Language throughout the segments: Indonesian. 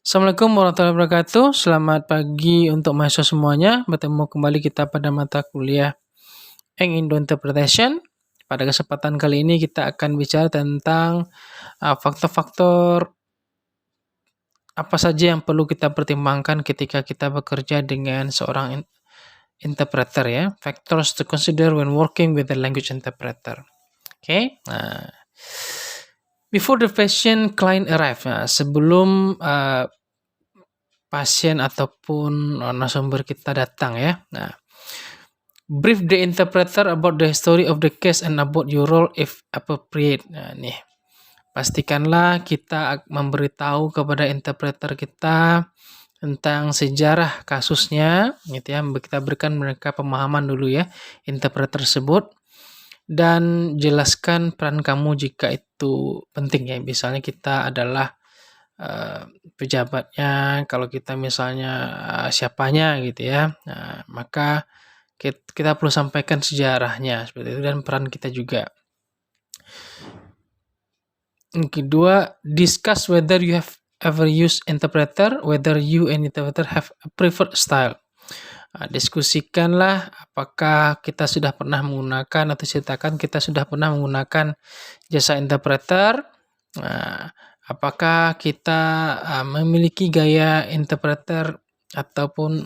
Assalamualaikum warahmatullahi wabarakatuh. Selamat pagi untuk mahasiswa semuanya. Bertemu kembali kita pada mata kuliah Eng Indo Interpretation. Pada kesempatan kali ini kita akan bicara tentang faktor-faktor apa saja yang perlu kita pertimbangkan ketika kita bekerja dengan seorang interpreter ya. Factors to consider when working with a language interpreter. Oke. Nah, before the patient client arrive, sebelum pasien ataupun narasumber kita datang ya. Nah, brief the interpreter about the history of the case and about your role if appropriate. Nah, nih. Pastikanlah kita memberitahu kepada interpreter kita tentang sejarah kasusnya, gitu ya. Kita berikan mereka pemahaman dulu ya, interpreter tersebut, dan jelaskan peran kamu jika itu penting ya. Misalnya kita adalah pejabatnya, kalau kita misalnya siapanya gitu ya. Nah, maka kita perlu sampaikan sejarahnya seperti itu dan peran kita juga. Yang kedua, discuss whether you have ever used interpreter, whether you and interpreter have a preferred style. Diskusikanlah apakah kita sudah pernah menggunakan atau ceritakan kita sudah pernah menggunakan jasa interpreter. Apakah kita memiliki gaya interpreter ataupun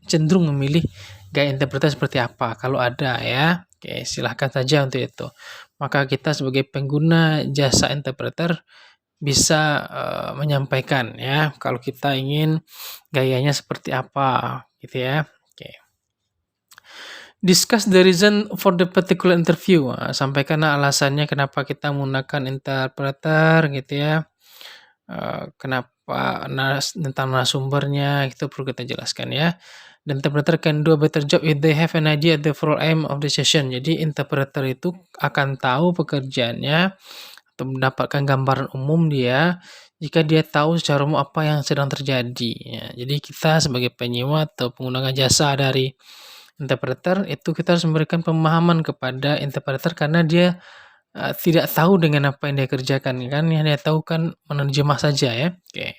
cenderung memilih gaya interpreter seperti apa? Kalau ada ya, oke, silahkan saja untuk itu. Maka kita sebagai pengguna jasa interpreter bisa menyampaikan ya kalau kita ingin gayanya seperti apa gitu ya. Oke. Discuss the reason for the particular interview. Sampaikanlah alasannya kenapa kita menggunakan interpreter gitu ya. Kenapa tentang narasumbernya itu perlu kita jelaskan ya. The interpreter can do a better job if they have an idea the overall aim of the session. Jadi interpreter itu akan tahu pekerjaannya atau mendapatkan gambaran umum dia jika dia tahu secara umum apa yang sedang terjadi. Ya, jadi kita sebagai penyewa atau pengguna jasa dari interpreter itu kita harus memberikan pemahaman kepada interpreter karena dia tidak tahu dengan apa yang dia kerjakan kan, yang dia tahu kan menerjemah saja ya. Oke.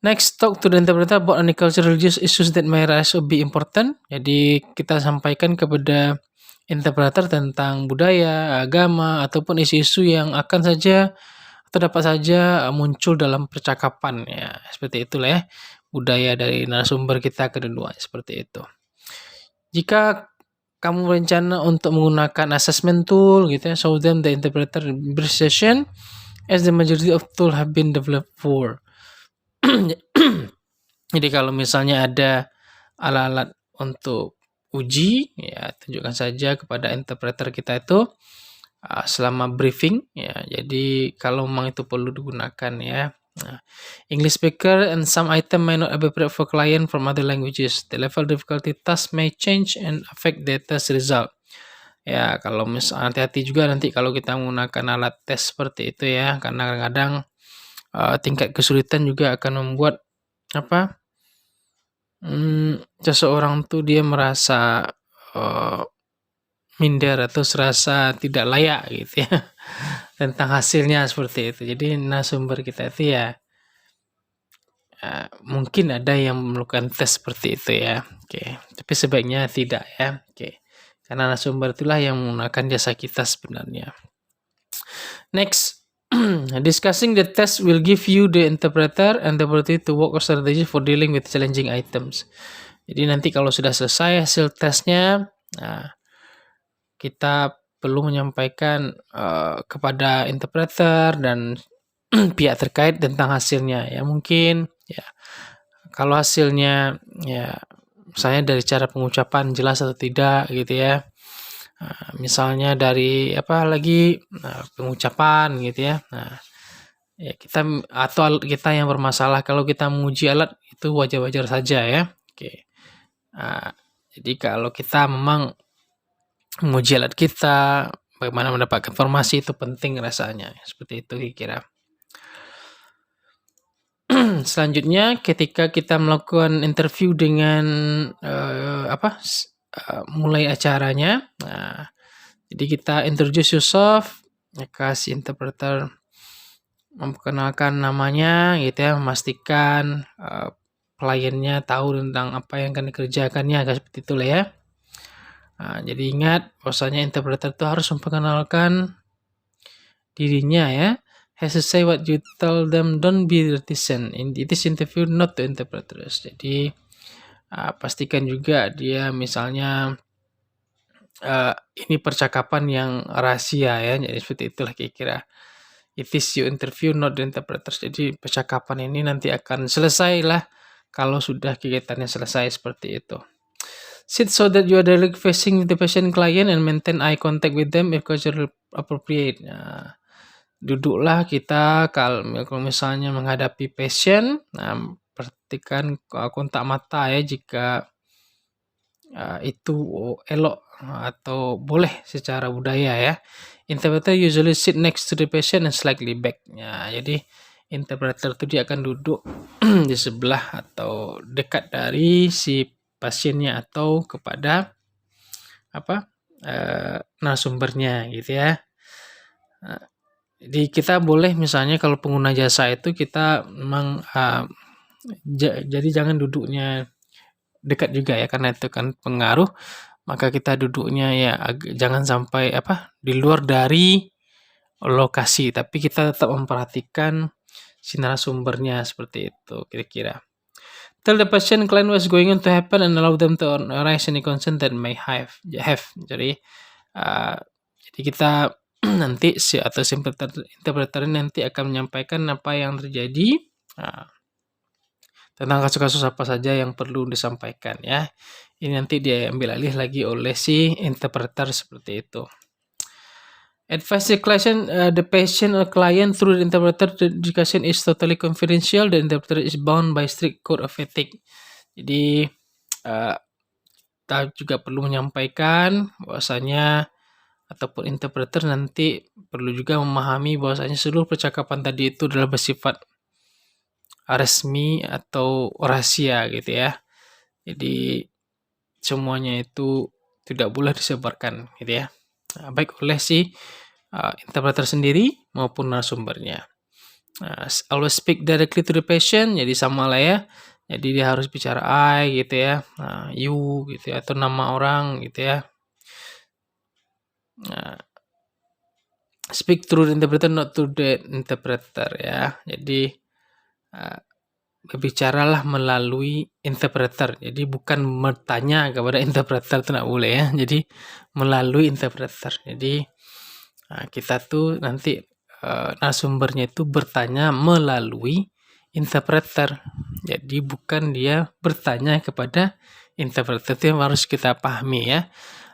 Next, talk to the interpreter about any cultural religious issues that may also be important. Jadi kita sampaikan kepada interpreter tentang budaya, agama, ataupun isu-isu yang akan saja atau dapat saja muncul dalam percakapan ya. Seperti itulah ya budaya dari narasumber kita kedua seperti itu. Jika kamu berencana untuk menggunakan assessment tool gitu ya, show them the interpreter brief session as the majority of tool have been developed for. Jadi kalau misalnya ada alat-alat untuk uji, ya tunjukkan saja kepada interpreter kita itu selama briefing ya. Jadi kalau memang itu perlu digunakan ya. English speaker and some item may not be appropriate for client from other languages. The level difficulty task may change and affect the test result. Ya, kalau misalnya hati-hati juga nanti kalau kita menggunakan alat tes seperti itu ya, karena kadang-kadang tingkat kesulitan juga akan membuat seseorang tuh dia merasa minder atau serasa tidak layak gitu ya tentang hasilnya seperti itu. Jadi narasumber kita itu ya mungkin ada yang memerlukan tes seperti itu ya. Oke, tapi sebaiknya tidak ya. Oke. Karena narasumber itulah yang menggunakan jasa kita sebenarnya. Next, discussing the test will give you the interpreter and the ability to work on strategy for dealing with challenging items. Jadi nanti kalau sudah selesai hasil tesnya, kita perlu menyampaikan kepada interpreter dan pihak terkait tentang hasilnya. Ya mungkin ya kalau hasilnya ya misalnya dari cara pengucapan jelas atau tidak gitu ya. Misalnya dari pengucapan gitu ya. Nah, ya kita atau alat kita yang bermasalah. Kalau kita menguji alat itu wajar-wajar saja ya. Oke. Jadi kalau kita memang menguji alat kita, bagaimana mendapatkan informasi itu penting rasanya. Seperti itu kira-kira. Selanjutnya ketika kita melakukan interview dengan mulai acaranya, jadi kita introduce yourself, kasih interpreter memperkenalkan namanya gitu ya, memastikan, kliennya tahu tentang apa yang akan dikerjakannya, kayak seperti itulah ya. Jadi ingat bahwasanya interpreter itu harus memperkenalkan dirinya ya. Has to say what you tell them, don't be reticent. It is interview not to interpreters. Jadi pastikan juga dia misalnya ini percakapan yang rahasia ya. Jadi seperti itulah kira-kira. It is your interview not the interpreters. Jadi percakapan ini nanti akan selesai lah kalau sudah kegiatannya selesai seperti itu. Sit so that you are directly facing the patient client and maintain eye contact with them if cultural appropriate. Nah, duduklah kita kalau misalnya menghadapi pasien, nah perhatikan kontak mata ya jika itu elok atau boleh secara budaya ya. Interpreter usually sit next to the patient and slightly back. Ya, jadi interpreter itu dia akan duduk di sebelah atau dekat dari si pasiennya atau kepada apa narasumbernya gitu ya. Nah, jadi kita boleh misalnya kalau pengguna jasa itu kita memang jadi jangan duduknya dekat juga ya karena itu kan pengaruh, maka kita duduknya ya jangan sampai di luar dari lokasi, tapi kita tetap memperhatikan si narasumbernya seperti itu kira-kira. Tell the patient client what's going on to happen and allow them to raise any concern that may have. Jadi jadi kita nanti atau si interpreter nanti akan menyampaikan apa yang terjadi tentang kasus-kasus apa saja yang perlu disampaikan ya. Ini nanti diambil alih lagi oleh si interpreter seperti itu. Advise the patient or client through the interpreter. The discussion is totally confidential. The interpreter is bound by strict code of ethics. Jadi kita juga perlu menyampaikan bahwasanya ataupun interpreter nanti perlu juga memahami bahwasanya seluruh percakapan tadi itu adalah bersifat resmi atau rahasia gitu ya. Jadi semuanya itu tidak boleh disebarkan gitu ya. Baik oleh si interpreter sendiri maupun narasumbernya. Always speak directly to the patient, jadi sama lah ya. Jadi dia harus bicara I gitu ya, you gitu ya, atau nama orang gitu ya. Speak through the interpreter, not to the interpreter ya. Jadi berbicaralah melalui interpreter. Jadi bukan bertanya kepada interpreter, itu tidak boleh ya. Jadi melalui interpreter. Jadi kita tuh nanti narasumbernya itu bertanya melalui interpreter. Jadi bukan dia bertanya kepada interpreter, itu yang harus kita pahami ya.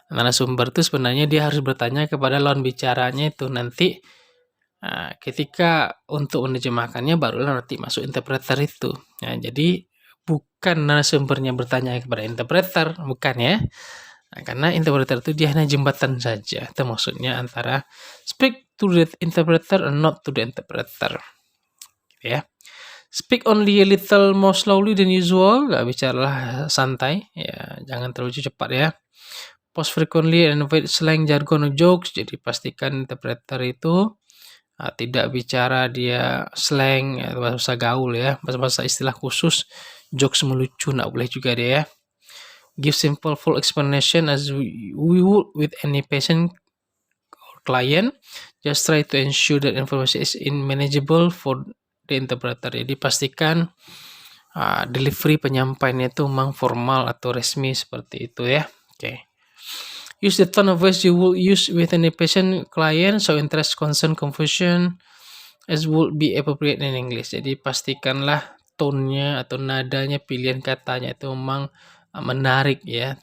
Narasumber itu sebenarnya dia harus bertanya kepada lawan bicaranya itu nanti ketika untuk menerjemahkannya barulah nanti masuk interpreter itu. Nah, jadi bukan narasumbernya bertanya kepada interpreter, bukan ya. Nah, karena interpreter itu dia hanya jembatan saja. Itu maksudnya antara speak to the interpreter and not to the interpreter. Gitu ya. Speak only a little more slowly than usual. Bicaralah santai, ya jangan terlalu cepat ya. Pause frequently and avoid slang, jargon, or jokes. Jadi pastikan interpreter itu tidak bicara dia slang, bahasa gaul ya, bahasa istilah khusus, jokes melucu, nggak boleh juga dia ya. Give simple full explanation as we would with any patient or client. Just try to ensure that information is manageable for the interpreter. Jadi pastikan delivery penyampaiannya itu memang formal atau resmi seperti itu ya. Oke. Use the tone of voice you will use with any patient client, so interest, concern, confusion as would be appropriate in English. Jadi pastikanlah tone-nya atau nadanya, pilihan katanya itu memang menarik ya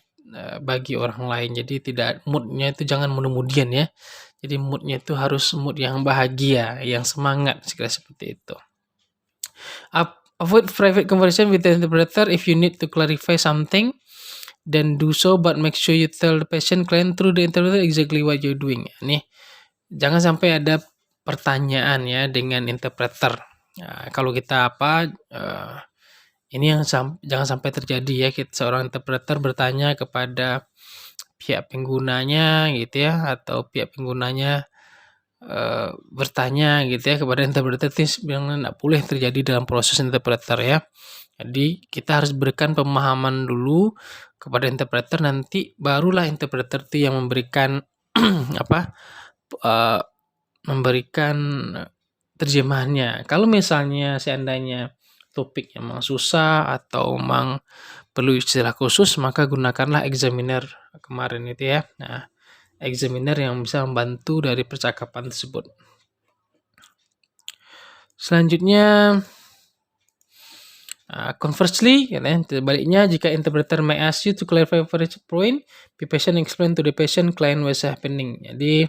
bagi orang lain. Jadi tidak mood-nya itu jangan mudah-mudian ya. Jadi mood-nya itu harus mood yang bahagia, yang semangat, segala seperti itu. Avoid private conversation with the interpreter. If you need to clarify something, then do so, but make sure you tell the patient client through the interpreter exactly what you're doing. Nih, jangan sampai ada pertanyaan ya dengan interpreter. Kalau kita ini yang jangan sampai terjadi ya, seorang interpreter bertanya kepada pihak penggunanya gitu ya, atau pihak penggunanya bertanya gitu ya kepada interpreter yang nggak boleh terjadi dalam proses interpreter ya. Jadi kita harus berikan pemahaman dulu kepada interpreter, nanti barulah interpreter itu yang memberikan apa, eee, memberikan terjemahannya. Kalau misalnya seandainya topik memang susah atau memang perlu istilah khusus, maka gunakanlah examiner kemarin itu ya. Nah, examiner yang bisa membantu dari percakapan tersebut. Selanjutnya, conversely, ya kan, sebaliknya jika interpreter may ask you to clarify for each point, be patient and explain to the patient client what's happening. Jadi,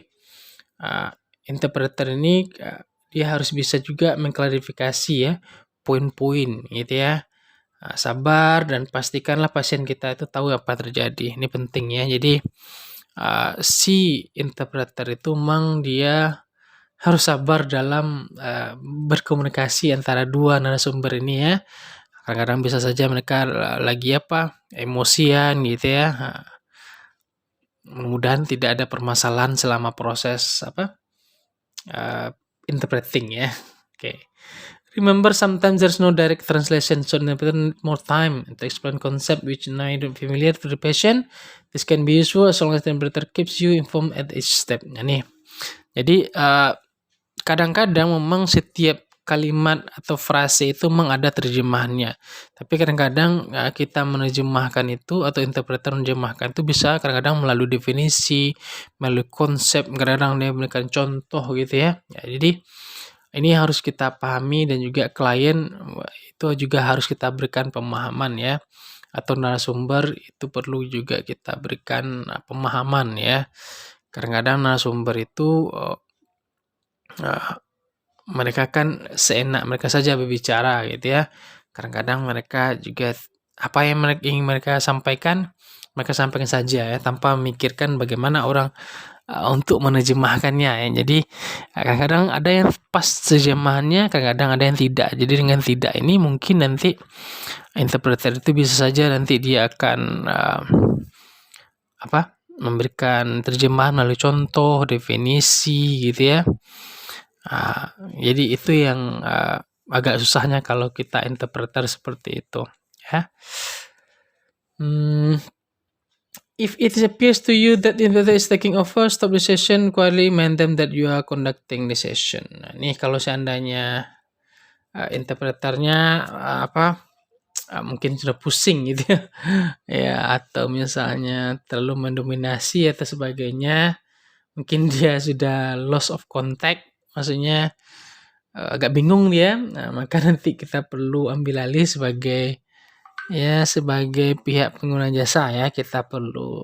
interpreter ini dia harus bisa juga mengklarifikasi ya poin-poin gitu ya. Sabar dan pastikanlah pasien kita itu tahu apa terjadi. Ini penting ya. Jadi si interpreter itu memang dia harus sabar dalam berkomunikasi antara dua narasumber ini ya. Kadang-kadang bisa saja mereka lagi emosian gitu ya. Mudah-mudahan tidak ada permasalahan selama proses interpreting ya. Oke. Remember, sometimes there's no direct translation, so interpreter need more time to explain concept which not familiar to the patient. This can be useful as long as the interpreter keeps you informed at each step. Nah, nih. Jadi kadang-kadang memang setiap kalimat atau frase itu memang ada terjemahannya. Tapi kadang-kadang kita menerjemahkan itu atau interpreter menerjemahkan itu bisa kadang-kadang melalui definisi, melalui konsep, kadang-kadang dia memberikan contoh gitu ya. Jadi ini harus kita pahami dan juga klien itu juga harus kita berikan pemahaman ya. Atau narasumber itu perlu juga kita berikan pemahaman ya. Kadang-kadang narasumber itu mereka kan seenak mereka saja berbicara gitu ya. Kadang-kadang mereka juga apa yang ingin mereka sampaikan saja ya tanpa memikirkan bagaimana orang untuk menerjemahkannya ya. Jadi kadang-kadang ada yang pas terjemahannya, kadang-kadang ada yang tidak. Jadi dengan tidak ini mungkin nanti interpreter itu bisa saja nanti dia akan memberikan terjemahan melalui contoh, definisi gitu ya. Jadi itu yang agak susahnya kalau kita interpreter seperti itu ya. If it appears to you that the interpreter is taking over, stop the session, quietly remind them that you are conducting the session. Nah, nih kalau seandainya interpreternya mungkin sudah pusing gitu ya, ya atau misalnya terlalu mendominasi atau sebagainya, mungkin dia sudah loss of contact, maksudnya agak bingung dia, nah maka nanti kita perlu ambil alih sebagai pihak pengguna jasa ya, kita perlu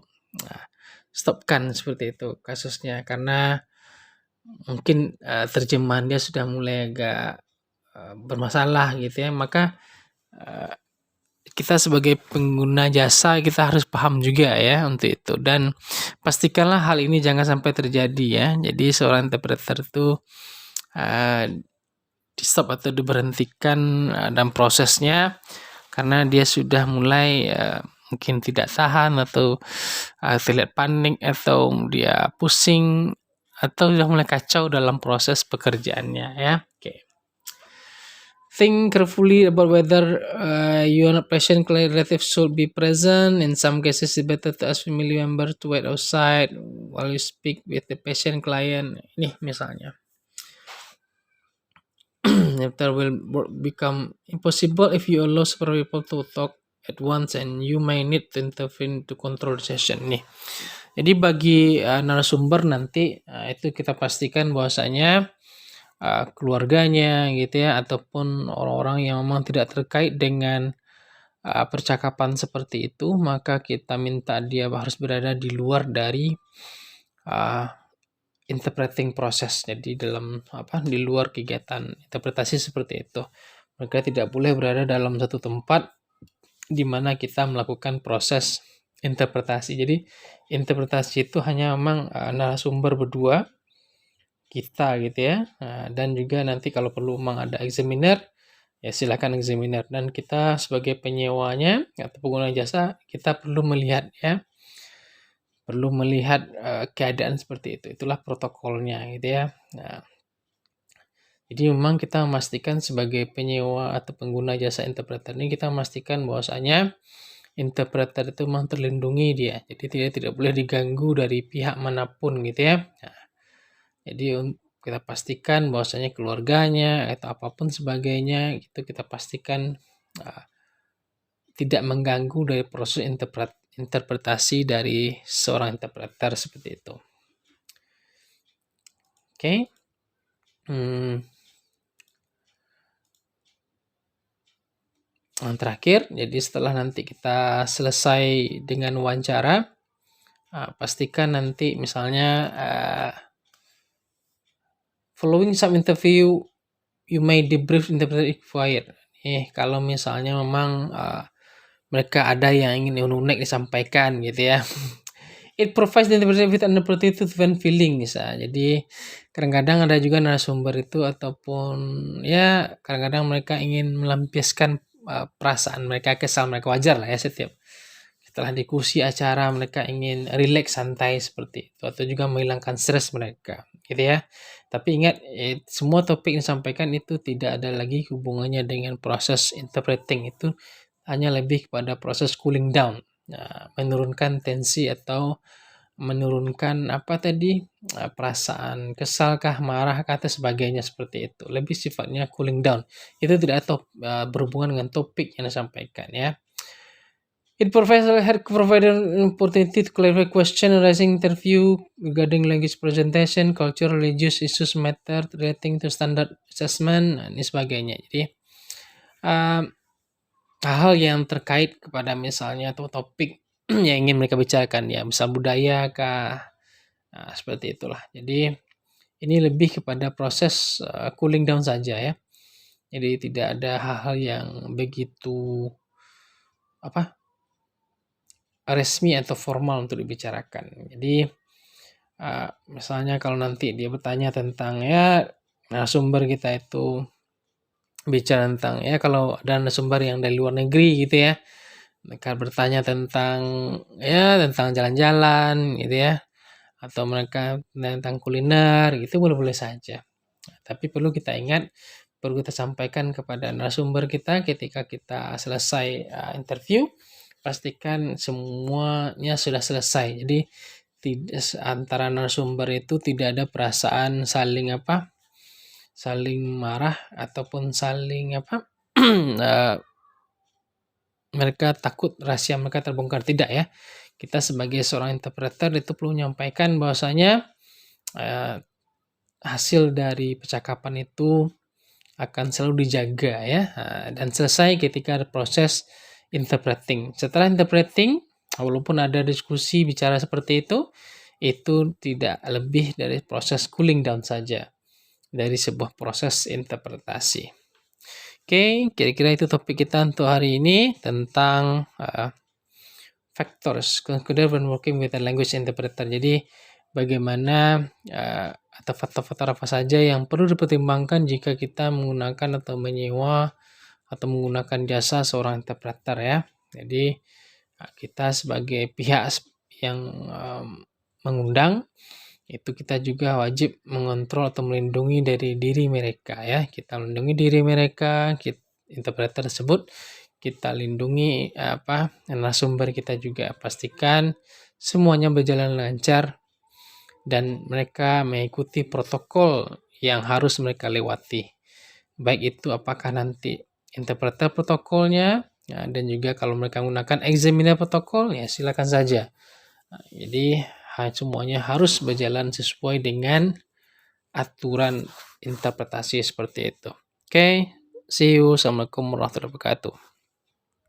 stopkan seperti itu kasusnya, karena mungkin terjemahan dia sudah mulai agak bermasalah gitu ya, maka kita sebagai pengguna jasa kita harus paham juga ya untuk itu, dan pastikanlah hal ini jangan sampai terjadi ya. Jadi seorang interpreter itu di stop atau diberhentikan dalam prosesnya karena dia sudah mulai mungkin tidak tahan atau terlihat panik atau dia pusing atau sudah mulai kacau dalam proses pekerjaannya ya. Oke. Think carefully about whether your patient relative should be present. In some cases, it's better to ask family member to wait outside while you speak with the patient client. Ini misalnya. That will become impossible if you allow several people to talk at once and you may need to intervene to control the session. Nih. Jadi bagi narasumber nanti itu kita pastikan bahwasanya keluarganya gitu ya, ataupun orang-orang yang memang tidak terkait dengan percakapan seperti itu, maka kita minta dia harus berada di luar dari interpreting proses. Jadi di luar kegiatan interpretasi seperti itu. Mereka tidak boleh berada dalam satu tempat di mana kita melakukan proses interpretasi. Jadi interpretasi itu hanya memang narasumber berdua, kita gitu ya, dan juga nanti kalau perlu memang ada examiner, ya silakan examiner, dan kita sebagai penyewanya atau pengguna jasa kita perlu melihat ya, perlu melihat, keadaan seperti itu. Itulah protokolnya gitu ya. Nah, jadi memang kita memastikan sebagai penyewa atau pengguna jasa interpreter ini kita memastikan bahwasanya interpreter itu memang terlindungi dia. Jadi dia tidak boleh diganggu dari pihak manapun gitu ya. Nah, jadi kita pastikan bahwasanya keluarganya atau apapun sebagainya itu kita pastikan, eee, tidak mengganggu dari proses interpretasi dari seorang interpreter seperti itu. Oke, mmm, yang terakhir, jadi setelah nanti kita selesai dengan wawancara, pastikan nanti misalnya, following some interview, you may debrief interpreter if required. Kalau misalnya memang, mereka ada yang ingin unek-unek disampaikan gitu ya. It provides the interpreter with an opportunity to vent feelings. Jadi kadang-kadang ada juga narasumber itu ataupun ya kadang-kadang mereka ingin melampiaskan, perasaan mereka, kesal mereka, wajar lah ya setelah diskusi acara mereka ingin rileks, santai seperti itu atau juga menghilangkan stres mereka, gitu ya. Tapi ingat, semua topik yang disampaikan itu tidak ada lagi hubungannya dengan proses interpreting, itu hanya lebih kepada proses cooling down. Nah, menurunkan tensi atau menurunkan apa tadi, perasaan kesalkah, marahkah, atau sebagainya seperti itu. Lebih sifatnya cooling down. Itu tidak berhubungan dengan topik yang disampaikan ya. It provided an opportunity to clarify question arising interview regarding language presentation, culture, religious issues matter relating to standard assessment, ini sebagainya. Jadi, um, hal-hal yang terkait kepada misalnya atau topik yang ingin mereka bicarakan ya, misal budaya kah, seperti itulah. Jadi, ini lebih kepada proses, cooling down saja ya. Jadi tidak ada hal-hal yang begitu apa, resmi atau formal untuk dibicarakan. Jadi, misalnya kalau nanti dia bertanya tentang ya narasumber kita itu bicara tentang ya kalau ada narasumber yang dari luar negeri gitu ya, mereka bertanya tentang ya tentang jalan-jalan gitu ya, atau mereka tentang kuliner gitu boleh-boleh saja. Tapi perlu kita ingat, perlu kita sampaikan kepada narasumber kita ketika kita selesai, interview, pastikan semuanya sudah selesai. Jadi antara narasumber itu tidak ada perasaan saling apa, saling marah ataupun saling apa, mereka takut rahasia mereka terbongkar, tidak ya. Kita sebagai seorang interpreter itu perlu menyampaikan bahwasanya, hasil dari percakapan itu akan selalu dijaga ya, dan selesai ketika ada proses interpreting. Setelah interpreting, walaupun ada diskusi bicara seperti itu tidak lebih dari proses cooling down saja dari sebuah proses interpretasi. Oke, kira-kira itu topik kita untuk hari ini tentang factors considered when working with a language interpreter. Jadi bagaimana atau faktor-faktor apa saja yang perlu dipertimbangkan jika kita menggunakan atau menyewa atau menggunakan jasa seorang interpreter ya. Jadi kita sebagai pihak yang mengundang itu kita juga wajib mengontrol atau melindungi dari diri mereka ya. Kita melindungi diri mereka, interpreter tersebut kita lindungi narasumber kita juga pastikan semuanya berjalan lancar dan mereka mengikuti protokol yang harus mereka lewati. Baik itu apakah nanti interpreter protokolnya dan juga kalau mereka menggunakan examiner protokol ya silakan saja. Jadi semuanya harus berjalan sesuai dengan aturan interpretasi seperti itu. Oke, see you. Assalamualaikum warahmatullahi wabarakatuh.